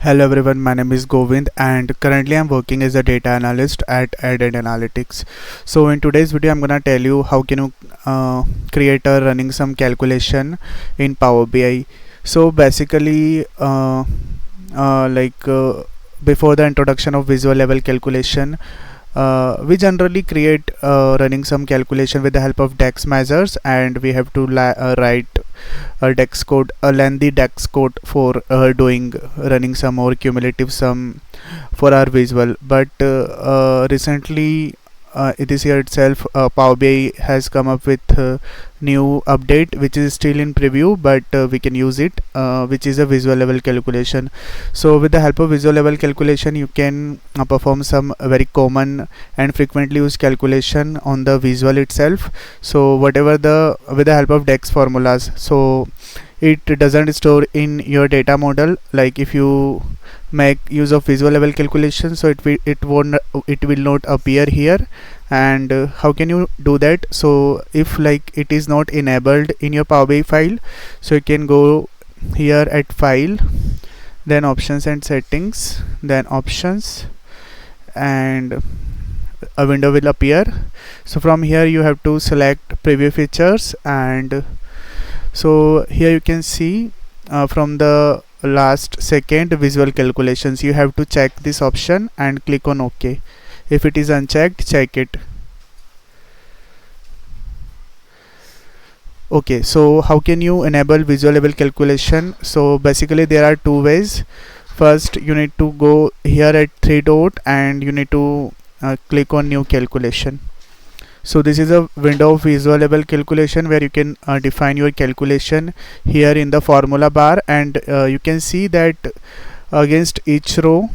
Hello everyone, my name is Govind and currently I'm working as a data analyst at Addend Analytics. So in today's video I'm gonna tell you how can you create a running some calculation in Power BI. So basically before the introduction of visual level calculation, we generally create running some calculation with the help of DEX measures, and we have to write a DEX code, a lengthy DEX code for doing running some more cumulative sum for our visual. But recently this year itself, Power BI has come up with new update which is still in preview, but we can use it, which is a visual level calculation. So with the help of visual level calculation you can perform some very common and frequently used calculation on the visual itself. So whatever the with the help of DEX formulas, so it doesn't store in your data model. Like if you make use of visual level calculation, so it will not appear here. And how can you do that? So if like it is not enabled in your Power BI file, so you can go here at File, then Options and Settings, then Options, and a window will appear. So from here you have to select Preview Features, and so here you can see from the last second visual calculations, you have to check this option and click on OK. If it is unchecked, check it. Okay, so how can you enable visual level calculation? So basically there are two ways. First, you need to go here at three dot and you need to click on new calculation. So this is a window of visual level calculation where you can define your calculation here in the formula bar, and you can see that against each row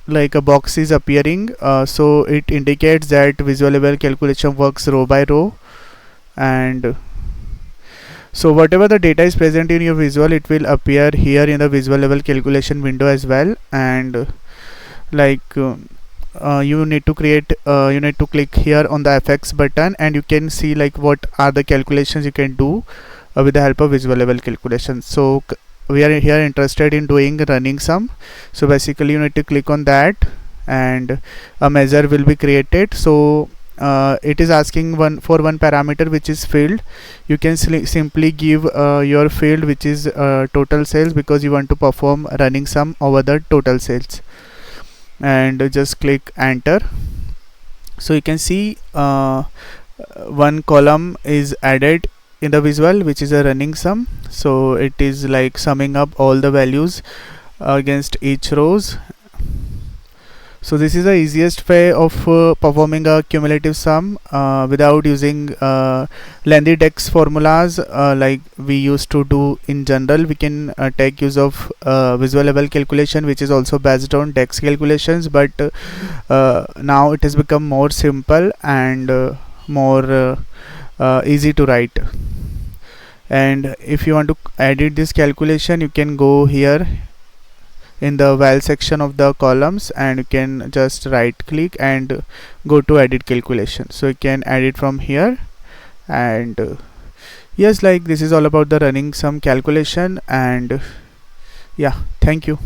like a box is appearing, so it indicates that visual level calculation works row by row. And so whatever the data is present in your visual, it will appear here in the visual level calculation window as well. And you need to click here on the FX button, and you can see like what are the calculations you can do with the help of visual level calculation. So we are here interested in doing running sum. So basically you need to click on that and a measure will be created. So it is asking for one parameter which is field. You can simply give your field which is total sales, because you want to perform running sum over the total sales, and just click enter. So you can see one column is added in the visual, which is a running sum. So it is like summing up all the values against each rows. So this is the easiest way of performing a cumulative sum without using lengthy DEX formulas like we used to do in general. We can take use of visual level calculation, which is also based on DEX calculations, but now it has become more simple and more easy to write. And if you want to edit this calculation, you can go here in the val section of the columns, and you can just right click and go to edit calculation. So you can edit from here. And yes, like this is all about the running sum calculation. And yeah, thank you.